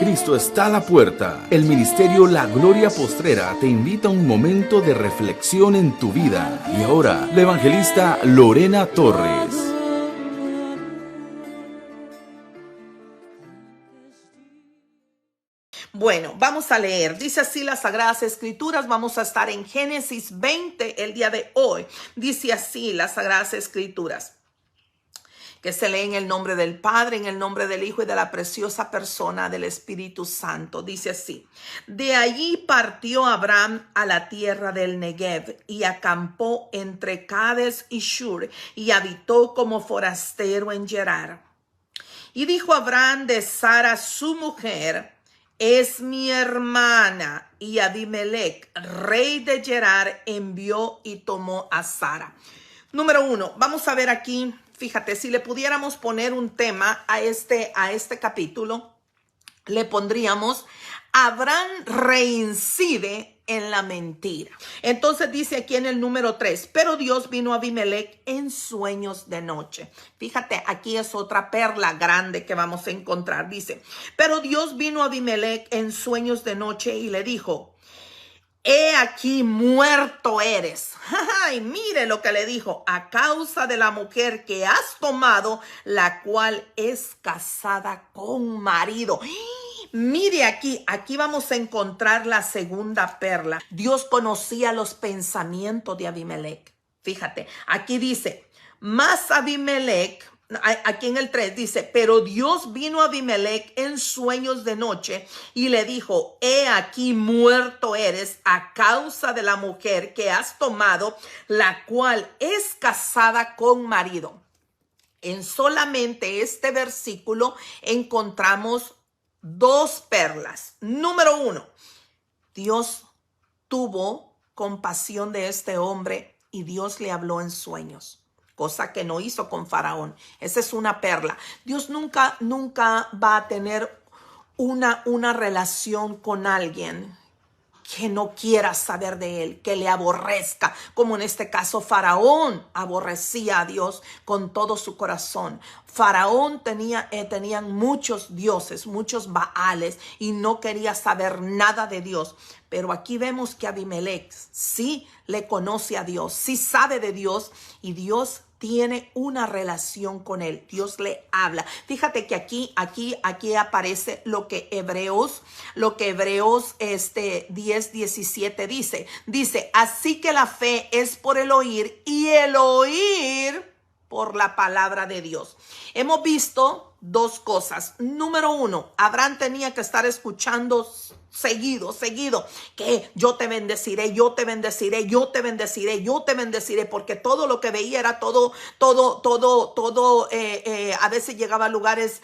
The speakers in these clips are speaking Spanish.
Cristo está a la puerta. El ministerio La Gloria Postrera te invita a un momento de reflexión en tu vida. Y ahora, la evangelista Lorena Torres. Bueno, vamos a leer. Dice así las Sagradas Escrituras. Vamos a estar en Génesis 20 el día de hoy. Dice así las Sagradas Escrituras, que se lee en el nombre del Padre, en el nombre del Hijo y de la preciosa persona del Espíritu Santo. Dice así: de allí partió Abraham a la tierra del Negev y acampó entre Cades y Shur y habitó como forastero en Gerar. Y dijo Abraham de Sara su mujer: es mi hermana. Y Abimelech, rey de Gerar, envió y tomó a Sara. Número 1, vamos a ver aquí. Fíjate, si le pudiéramos poner un tema a este capítulo, le pondríamos: Abraham reincide en la mentira. Entonces dice aquí en el número 3, pero Dios vino a Abimelech en sueños de noche. Fíjate, aquí es otra perla grande que vamos a encontrar. Dice, pero Dios vino a Abimelech en sueños de noche y le dijo: he aquí muerto eres. Y mire lo que le dijo: a causa de la mujer que has tomado, la cual es casada con marido. Mire aquí vamos a encontrar la segunda perla. Dios conocía los pensamientos de Abimelech. Fíjate, aquí dice, más Abimelech. Aquí en el 3 dice, pero Dios vino a Abimelech en sueños de noche y le dijo: he aquí muerto eres a causa de la mujer que has tomado, la cual es casada con marido. En solamente este versículo encontramos dos perlas. Número 1, Dios tuvo compasión de este hombre y Dios le habló en sueños, cosa que no hizo con Faraón. Esa es una perla. Dios nunca va a tener una relación con alguien que no quiera saber de él, que le aborrezca, como en este caso Faraón aborrecía a Dios con todo su corazón. Faraón tenían muchos dioses, muchos baales, y no quería saber nada de Dios. Pero aquí vemos que Abimelech sí le conoce a Dios, sí sabe de Dios, y Dios tiene una relación con él. Dios le habla. Fíjate que aquí aparece lo que Hebreos 10:17 dice. Dice, así que la fe es por el oír y el oír por la palabra de Dios. Hemos visto dos cosas. Número 1, Abraham tenía que estar escuchando seguido, que yo te bendeciré, yo te bendeciré, yo te bendeciré, yo te bendeciré, porque todo lo que veía era todo, a veces llegaba a lugares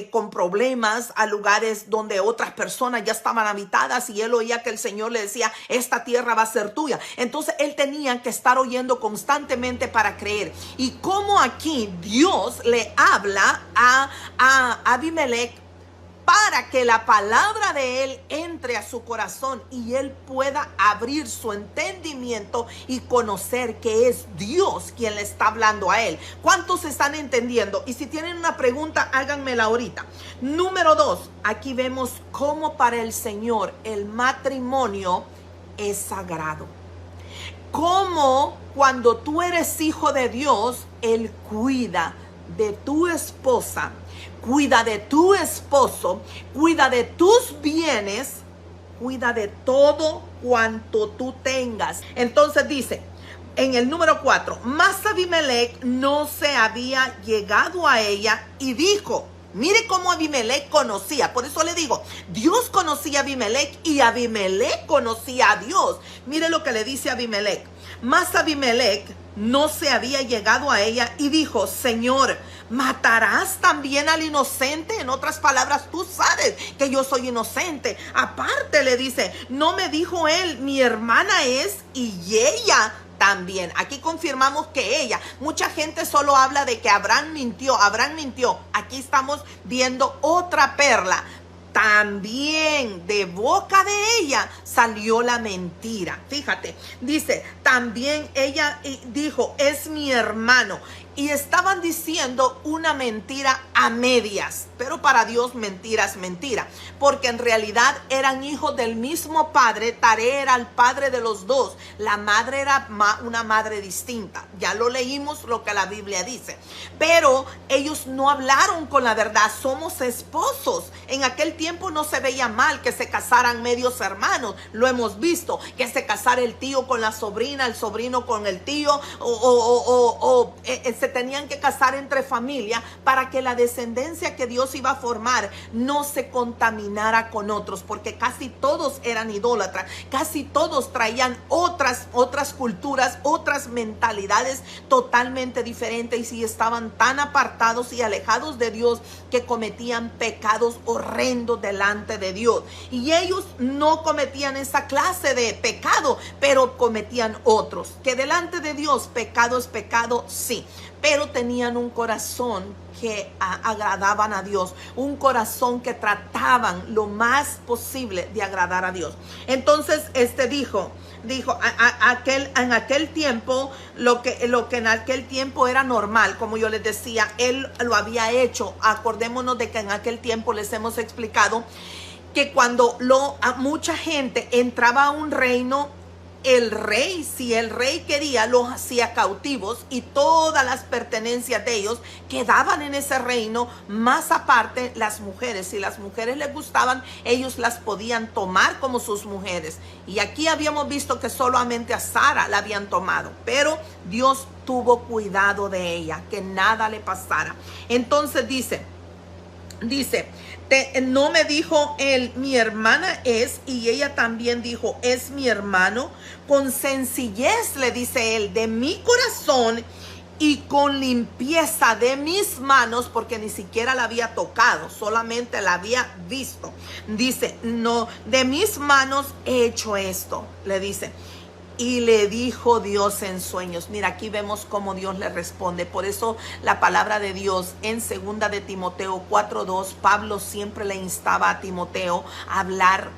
con problemas, a lugares donde otras personas ya estaban habitadas, y él oía que el Señor le decía: esta tierra va a ser tuya. Entonces él tenía que estar oyendo constantemente para creer. Y como aquí Dios le habla a Abimelech para que la palabra de él entre a su corazón y él pueda abrir su entendimiento y conocer que es Dios quien le está hablando a él. ¿Cuántos están entendiendo? Y si tienen una pregunta, háganmela ahorita. Número 2, aquí vemos cómo para el Señor el matrimonio es sagrado. Cómo cuando tú eres hijo de Dios, Él cuida de tu esposa, cuida de tu esposo, cuida de tus bienes, cuida de todo cuanto tú tengas. Entonces dice en el número 4, mas Abimelech no se había llegado a ella y dijo, mire cómo Abimelech conocía. Por eso le digo, Dios conocía a Abimelech y Abimelech conocía a Dios. Mire lo que le dice Abimelech. Mas Abimelech no se había llegado a ella y dijo, Señor, ¿matarás también al inocente? En otras palabras, tú sabes que yo soy inocente. Aparte le dice, no me dijo él, mi hermana es, y ella también. Aquí confirmamos que ella. Mucha gente solo habla de que Abraham mintió. Aquí estamos viendo otra perla. También de boca de ella salió la mentira. Fíjate, dice, también ella dijo, es mi hermano. y estaban diciendo una mentira a medias. Pero para Dios mentira es mentira, porque en realidad eran hijos del mismo padre. Taré era el padre de los dos. La madre era una madre distinta. Ya lo leímos lo que la Biblia dice. Pero ellos no hablaron con la verdad. Somos esposos. En aquel tiempo no se veía mal que se casaran medios hermanos. Lo hemos visto. Que se casara el tío con la sobrina, el sobrino con el tío, se tenían que casar entre familia para que la descendencia que Dios iba a formar no se contaminara con otros, porque casi todos eran idólatras, casi todos traían otras culturas, otras mentalidades totalmente diferentes, y estaban tan apartados y alejados de Dios que cometían pecados horrendos delante de Dios. Y ellos no cometían esa clase de pecado, pero cometían otros, que delante de Dios pecado es pecado, sí, pero tenían un corazón que agradaban a Dios, un corazón que trataban lo más posible de agradar a Dios. Entonces dijo en aquel tiempo, lo que en aquel tiempo era normal, como yo les decía, él lo había hecho. Acordémonos de que en aquel tiempo les hemos explicado que cuando mucha gente entraba a un reino, el rey, si el rey quería, los hacía cautivos, y todas las pertenencias de ellos quedaban en ese reino. Más aparte, las mujeres, si las mujeres les gustaban, ellos las podían tomar como sus mujeres. Y aquí habíamos visto que solamente a Sara la habían tomado, pero Dios tuvo cuidado de ella, que nada le pasara. Entonces dice, no me dijo él, mi hermana es, y ella también dijo, es mi hermano. Con sencillez le dice él, de mi corazón y con limpieza de mis manos, porque ni siquiera la había tocado, solamente la había visto. Dice, no, de mis manos he hecho esto, le dice. Y le dijo Dios en sueños. Mira, aquí vemos cómo Dios le responde. Por eso la palabra de Dios en 2 de Timoteo 4:2, Pablo siempre le instaba a Timoteo a hablar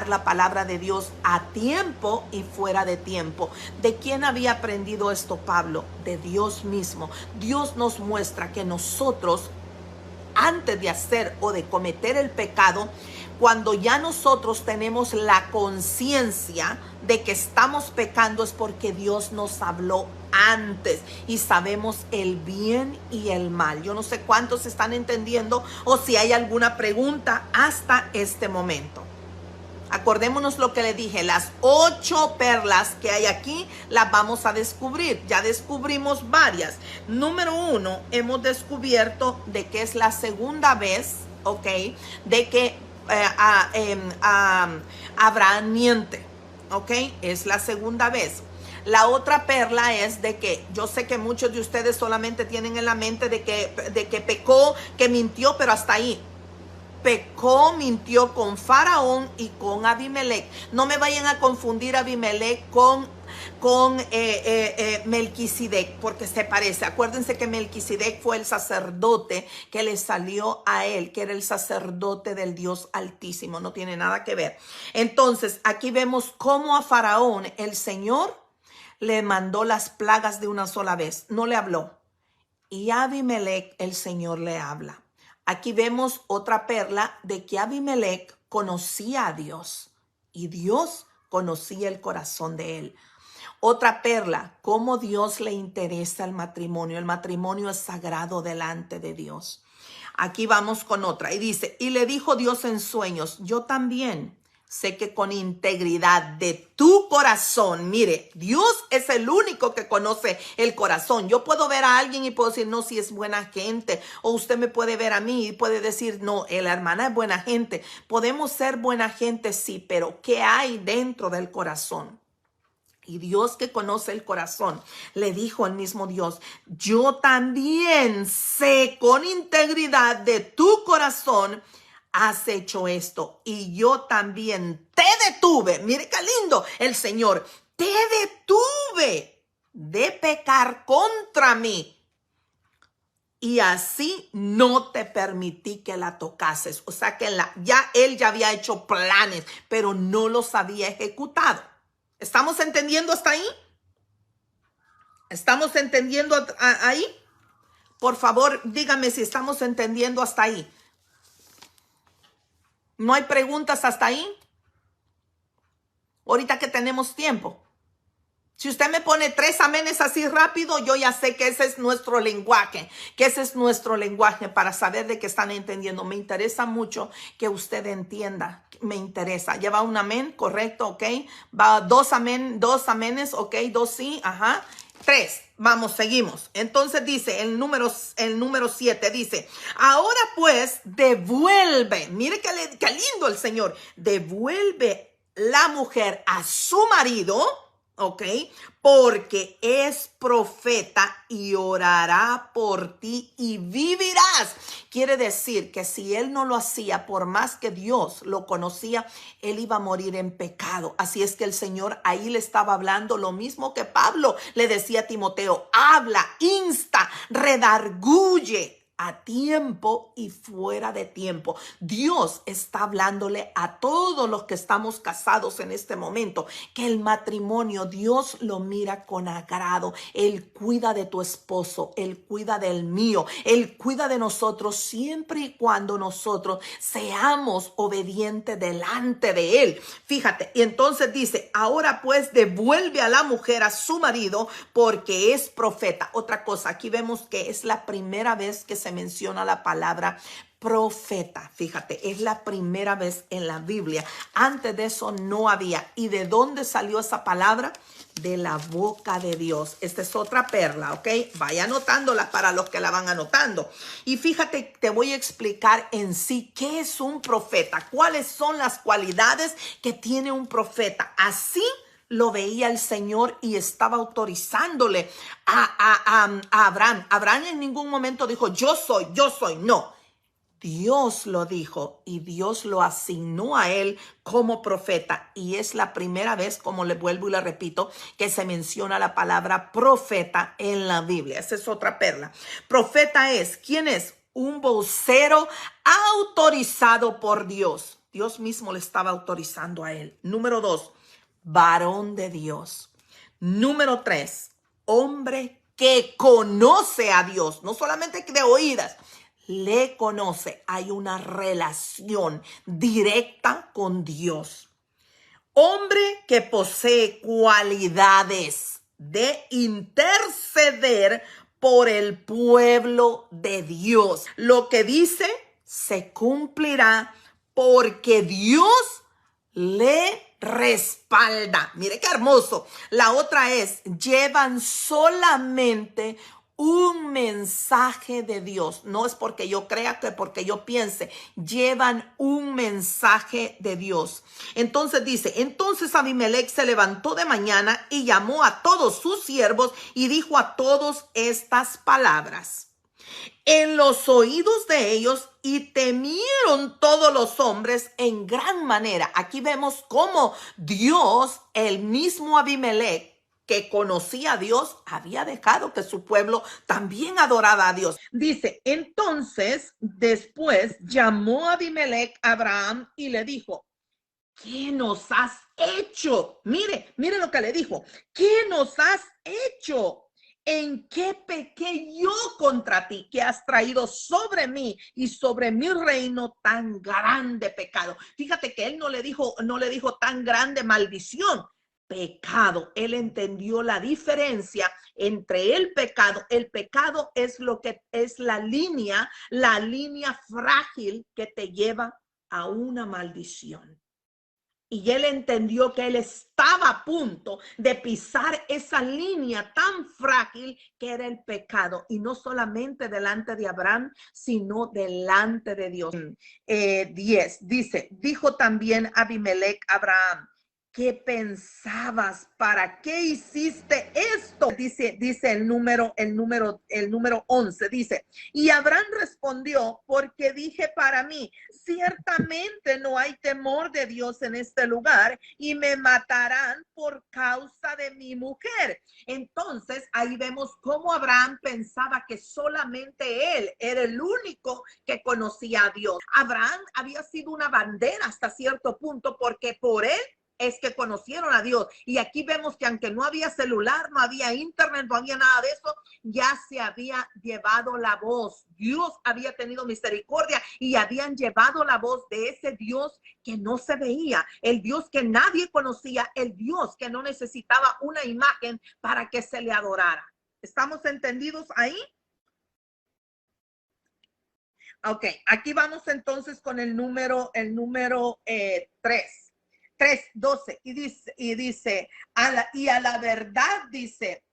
la palabra de Dios a tiempo y fuera de tiempo. ¿De quién había aprendido esto Pablo? De Dios mismo. Dios nos muestra que nosotros, antes de hacer o de cometer el pecado, cuando ya nosotros tenemos la conciencia de que estamos pecando, es porque Dios nos habló antes y sabemos el bien y el mal. Yo no sé cuántos están entendiendo o si hay alguna pregunta hasta este momento. Acordémonos lo que le dije, las 8 perlas que hay aquí las vamos a descubrir. Ya descubrimos varias. Número 1, hemos descubierto de que es la segunda vez, ¿ok? De que Abraham miente, ¿ok? Es la segunda vez. La otra perla es de que yo sé que muchos de ustedes solamente tienen en la mente de que pecó, que mintió, pero hasta ahí. Pecó, mintió con Faraón y con Abimelech. No me vayan a confundir Abimelech con Melquisedec, porque se parece. Acuérdense que Melquisedec fue el sacerdote que le salió a él, que era el sacerdote del Dios Altísimo. No tiene nada que ver. Entonces, aquí vemos cómo a Faraón el Señor le mandó las plagas de una sola vez. No le habló. Y a Abimelech el Señor le habla. Aquí vemos otra perla de que Abimelech conocía a Dios y Dios conocía el corazón de él. Otra perla, cómo Dios le interesa el matrimonio. El matrimonio es sagrado delante de Dios. Aquí vamos con otra y dice, y le dijo Dios en sueños, yo también sé que con integridad de tu corazón, mire, Dios es el único que conoce el corazón. Yo puedo ver a alguien y puedo decir, no, si es buena gente. O usted me puede ver a mí y puede decir, no, la hermana es buena gente. Podemos ser buena gente, sí, pero ¿qué hay dentro del corazón? Y Dios, que conoce el corazón, le dijo al mismo Dios, yo también sé con integridad de tu corazón has hecho esto, y yo también te detuve. Mire qué lindo el Señor, te detuve de pecar contra mí, y así no te permití que la tocases. O sea que él ya había hecho planes, pero no los había ejecutado. ¿Estamos entendiendo hasta ahí? ¿Estamos entendiendo ahí? Por favor, dígame si estamos entendiendo hasta ahí. ¿No hay preguntas hasta ahí? Ahorita que tenemos tiempo. Si usted me pone 3 amenes así rápido, yo ya sé que ese es nuestro lenguaje, para saber de qué están entendiendo. Me interesa mucho que usted entienda, me interesa. Lleva un amén, correcto, ok. Va 2 amenes, ok, 2 sí, ajá. 3, vamos, seguimos. Entonces dice el número 7, dice, ahora pues devuelve, mire qué lindo el Señor, devuelve la mujer a su marido, ¿ok? Porque es profeta y orará por ti y vivirás. Quiere decir que si él no lo hacía, por más que Dios lo conocía, él iba a morir en pecado. Así es que el Señor ahí le estaba hablando lo mismo que Pablo le decía a Timoteo: habla, insta, redarguye a tiempo y fuera de tiempo. Dios está hablándole a todos los que estamos casados en este momento, que el matrimonio Dios lo mira con agrado. Él cuida de tu esposo, Él cuida del mío, Él cuida de nosotros siempre y cuando nosotros seamos obedientes delante de Él. Fíjate, y entonces dice, ahora pues devuelve a la mujer a su marido porque es profeta. Otra cosa, aquí vemos que es la primera vez que se menciona la palabra profeta. Fíjate, es la primera vez en la Biblia. Antes de eso no había. ¿Y de dónde salió esa palabra? De la boca de Dios. Esta es otra perla, ¿ok? Vaya anotándola para los que la van anotando. Y fíjate, te voy a explicar en sí qué es un profeta, cuáles son las cualidades que tiene un profeta. Así lo veía el Señor y estaba autorizándole a Abraham. Abraham en ningún momento dijo, yo soy. No. Dios lo dijo y Dios lo asignó a él como profeta. Y es la primera vez, como le vuelvo y le repito, que se menciona la palabra profeta en la Biblia. Esa es otra perla. Profeta es, ¿quién es? Un vocero autorizado por Dios. Dios mismo le estaba autorizando a él. Número 2. Varón de Dios. Número 3, hombre que conoce a Dios, no solamente de oídas, le conoce. Hay una relación directa con Dios. Hombre que posee cualidades de interceder por el pueblo de Dios. Lo que dice se cumplirá porque Dios le respalda. Mire qué hermoso. La otra es, llevan solamente un mensaje de Dios. No es porque yo crea, que porque yo piense. Llevan un mensaje de Dios. Entonces dice, entonces Abimelech se levantó de mañana y llamó a todos sus siervos y dijo a todos estas palabras en los oídos de ellos, y temieron todos los hombres en gran manera. Aquí vemos cómo Dios, el mismo Abimelech, que conocía a Dios, había dejado que su pueblo también adorara a Dios. Dice, entonces después llamó Abimelech a Abraham y le dijo, ¿qué nos has hecho? Mire lo que le dijo. ¿Qué nos has hecho? ¿En qué pequé yo contra ti, que has traído sobre mí y sobre mi reino tan grande pecado? Fíjate que él no le dijo tan grande maldición, pecado. Él entendió la diferencia entre el pecado. El pecado es lo que es la línea frágil que te lleva a una maldición. Y él entendió que él estaba a punto de pisar esa línea tan frágil que era el pecado. Y no solamente delante de Abraham, sino delante de Dios. 10 dice, dijo también Abimelech a Abraham, ¿qué pensabas? ¿Para qué hiciste esto? Dice el número 11, dice, y Abraham respondió, porque dije para mí, ciertamente no hay temor de Dios en este lugar y me matarán por causa de mi mujer. Entonces ahí vemos cómo Abraham pensaba que solamente él era el único que conocía a Dios. Abraham había sido una bandera hasta cierto punto, porque por él es que conocieron a Dios. Y aquí vemos que aunque no había celular, no había internet, no había nada de eso, ya se había llevado la voz. Dios había tenido misericordia y habían llevado la voz de ese Dios que no se veía, el Dios que nadie conocía, el Dios que no necesitaba una imagen para que se le adorara. ¿Estamos entendidos ahí? Ok, aquí vamos entonces con el número 3, 12, y dice, a la verdad dice,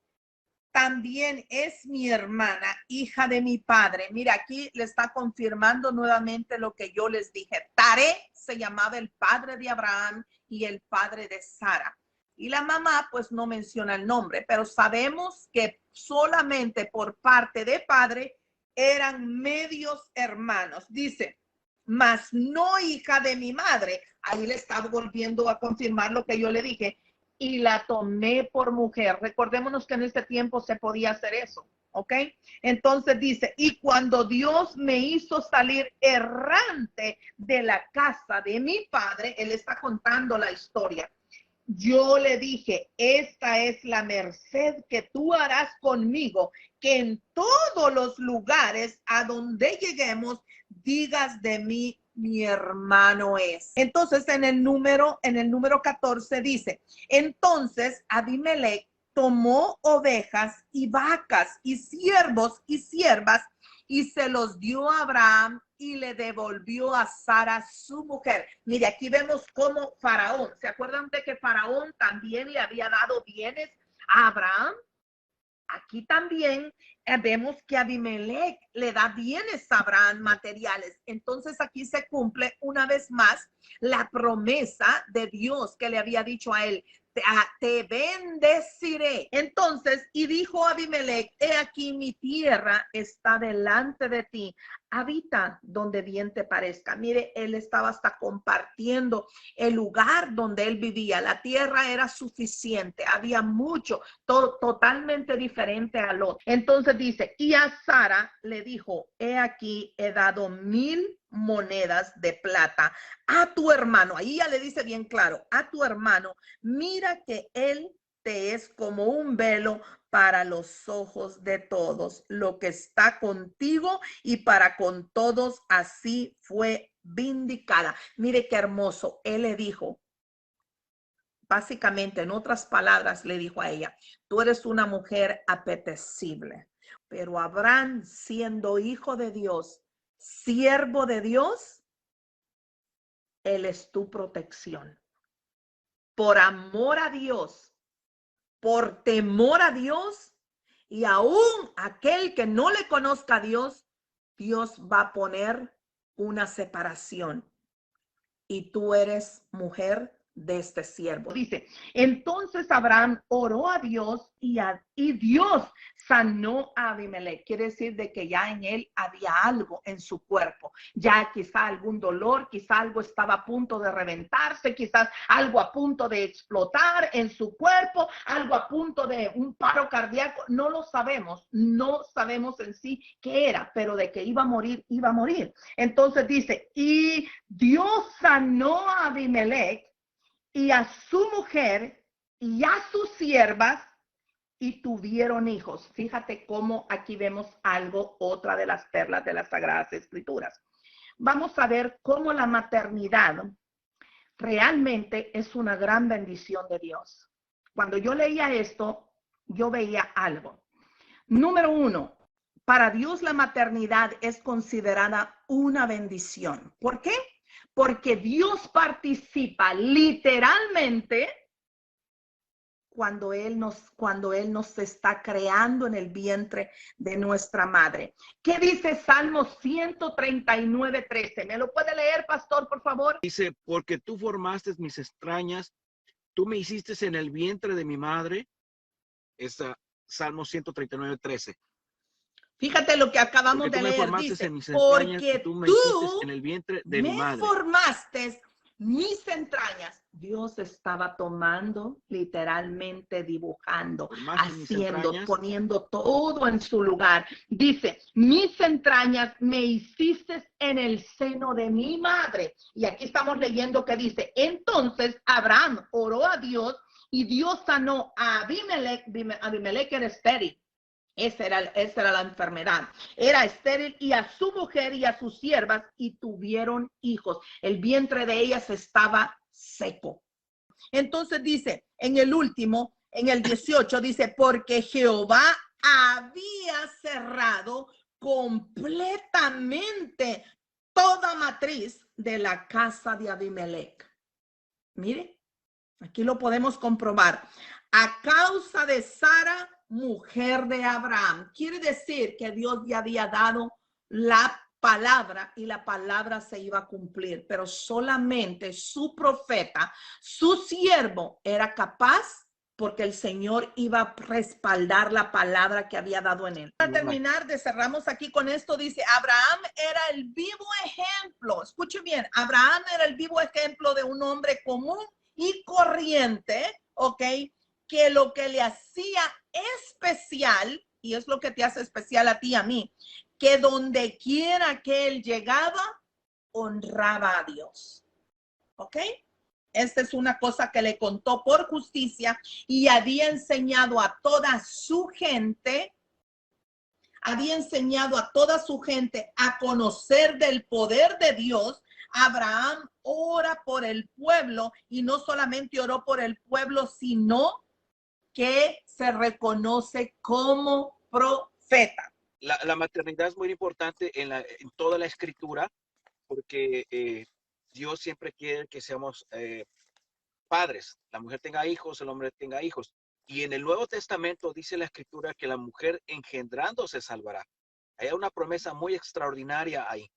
también es mi hermana, hija de mi padre. Mira, aquí le está confirmando nuevamente lo que yo les dije. Taré se llamaba el padre de Abraham y el padre de Sara. Y la mamá pues no menciona el nombre, pero sabemos que solamente por parte de padre eran medios hermanos. Dice, mas no hija de mi madre. Ahí le estaba volviendo a confirmar lo que yo le dije. Y la tomé por mujer. Recordémonos que en este tiempo se podía hacer eso, ¿ok? Entonces dice, y cuando Dios me hizo salir errante de la casa de mi padre, él está contando la historia. Yo le dije, esta es la merced que tú harás conmigo, que en todos los lugares a donde lleguemos, digas de mí, mi hermano es. Entonces en el número 14 dice, entonces Abimelech tomó ovejas y vacas y siervos y siervas y se los dio a Abraham y le devolvió a Sara su mujer. Mire, aquí vemos cómo Faraón, ¿se acuerdan de que Faraón también le había dado bienes a Abraham? Aquí también vemos que Abimelech le da bienes a Abraham materiales. Entonces aquí se cumple una vez más la promesa de Dios que le había dicho a él. Te bendeciré. Entonces, y dijo Abimelech, he aquí mi tierra está delante de ti. Habita donde bien te parezca. Mire, él estaba hasta compartiendo el lugar donde él vivía. La tierra era suficiente. Había mucho, totalmente diferente a Lot. Entonces dice, y a Sara le dijo, he aquí he dado 1000 monedas de plata a tu hermano. Ahí ya le dice bien claro, a tu hermano, mira que él te es como un velo para los ojos de todos, lo que está contigo y para con todos, así fue vindicada. Mire qué hermoso, él le dijo, básicamente en otras palabras le dijo a ella, tú eres una mujer apetecible, pero Abraham, siendo hijo de Dios, siervo de Dios, él es tu protección. Por amor a Dios, por temor a Dios, y aún aquel que no le conozca a Dios, Dios va a poner una separación. Y tú eres mujer de este siervo. Dice, entonces Abraham oró a Dios y Dios sanó a Abimelech. Quiere decir de que ya en él había algo en su cuerpo. Ya quizá algún dolor, quizá algo estaba a punto de reventarse, quizás algo a punto de explotar en su cuerpo, algo a punto de un paro cardíaco. No lo sabemos, no sabemos en sí qué era, pero de que iba a morir, iba a morir. Entonces dice, y Dios sanó a Abimelech y a su mujer y a sus siervas y tuvieron hijos. Fíjate cómo aquí vemos algo, otra de las perlas de las Sagradas Escrituras. Vamos a ver cómo la maternidad realmente es una gran bendición de Dios. Cuando yo leía esto, yo veía algo. Número 1, para Dios la maternidad es considerada una bendición. ¿Por qué? Porque Dios participa literalmente cuando Él nos está creando en el vientre de nuestra madre. ¿Qué dice Salmo 139:13? ¿Me lo puede leer, pastor, por favor? Dice, porque tú formaste mis extrañas, tú me hiciste en el vientre de mi madre. Salmo 139:13. Fíjate lo que acabamos de leer. Dice, porque tú me hiciste en el vientre de mi madre. formaste mis entrañas. Dios estaba tomando, literalmente dibujando, haciendo, poniendo todo en su lugar. Dice, mis entrañas me hiciste en el seno de mi madre. Y aquí estamos leyendo que dice, entonces Abraham oró a Dios y Dios sanó a Abimelech. Abimelech era estéril. Esa era la enfermedad. Era estéril, y a su mujer y a sus siervas, y tuvieron hijos. El vientre de ellas estaba seco. Entonces dice, en el último, en el 18, dice, porque Jehová había cerrado completamente toda matriz de la casa de Abimelech. Mire, aquí lo podemos comprobar. A causa de Sara, mujer de Abraham. Quiere decir que Dios ya había dado la palabra y la palabra se iba a cumplir, pero solamente su profeta, su siervo, era capaz, porque el Señor iba a respaldar la palabra que había dado en él. Para terminar, cerramos aquí con esto. Dice, Abraham era el vivo ejemplo. Escuche bien, Abraham era el vivo ejemplo de un hombre común y corriente, ¿ok? Que lo que le hacía especial, y es lo que te hace especial a ti y a mí, que donde quiera que él llegaba, honraba a Dios. ¿Ok? Esta es una cosa que le contó por justicia, y había enseñado a toda su gente, a conocer del poder de Dios. Abraham ora por el pueblo, y no solamente oró por el pueblo, sino que se reconoce como profeta. La maternidad es muy importante en toda la escritura, porque Dios siempre quiere que seamos padres. La mujer tenga hijos, el hombre tenga hijos. Y en el Nuevo Testamento dice la escritura que la mujer engendrando se salvará. Hay una promesa muy extraordinaria ahí.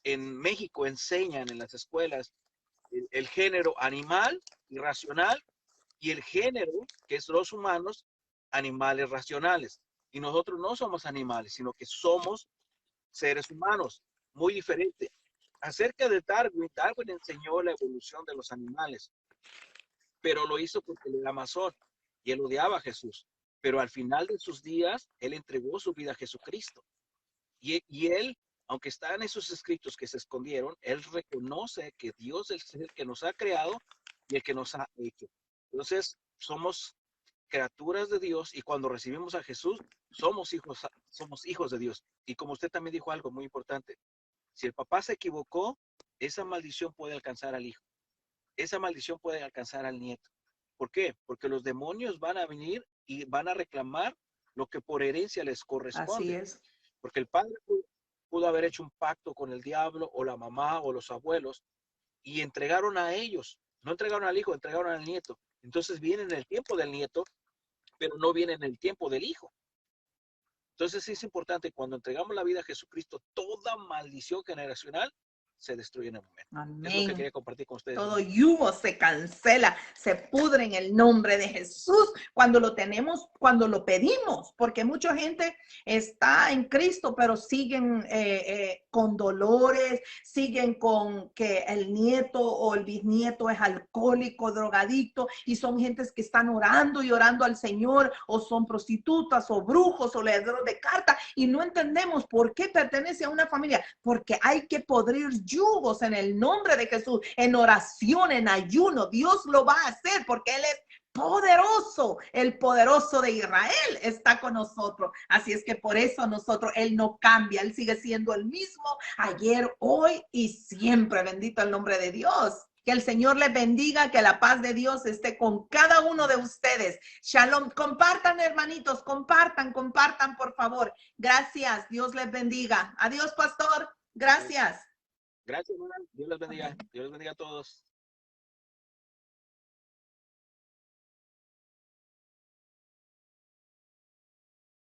En México enseñan en las escuelas el género animal y racional, y el género, que es los humanos, animales racionales. Y nosotros no somos animales, sino que somos seres humanos, muy diferentes. Acerca de Darwin enseñó la evolución de los animales, pero lo hizo porque él era masón y él odiaba a Jesús. Pero al final de sus días, él entregó su vida a Jesucristo. Y él, aunque están esos escritos que se escondieron, él reconoce que Dios es el que nos ha creado y el que nos ha hecho. Entonces, somos criaturas de Dios, y cuando recibimos a Jesús, somos hijos de Dios. Y como usted también dijo algo muy importante, si el papá se equivocó, esa maldición puede alcanzar al hijo. Esa maldición puede alcanzar al nieto. ¿Por qué? Porque los demonios van a venir y van a reclamar lo que por herencia les corresponde. Así es. Porque el padre pudo haber hecho un pacto con el diablo, o la mamá, o los abuelos, y entregaron a ellos. No entregaron al hijo, entregaron al nieto. Entonces viene en el tiempo del nieto, pero no viene en el tiempo del hijo. Entonces es importante, cuando entregamos la vida a Jesucristo, toda maldición generacional se destruye en el momento. Amén. Es lo que quería compartir con ustedes. Todo yugo se cancela, se pudre en el nombre de Jesús cuando lo tenemos, cuando lo pedimos, porque mucha gente está en Cristo, pero siguen con dolores, siguen con que el nieto o el bisnieto es alcohólico, drogadicto, y son gentes que están orando y orando al Señor, o son prostitutas o brujos o leedores de cartas, y no entendemos por qué pertenece a una familia, porque hay que podrir yugos en el nombre de Jesús, en oración, en ayuno. Dios lo va a hacer porque Él es poderoso. El poderoso de Israel está con nosotros. Así es que por eso Él no cambia. Él sigue siendo el mismo ayer, hoy y siempre. Bendito el nombre de Dios. Que el Señor les bendiga, que la paz de Dios esté con cada uno de ustedes. Shalom. Compartan, hermanitos, compartan, por favor. Gracias. Dios les bendiga. Adiós, pastor. Gracias. Gracias, hermano. Dios les bendiga. Dios les bendiga a todos.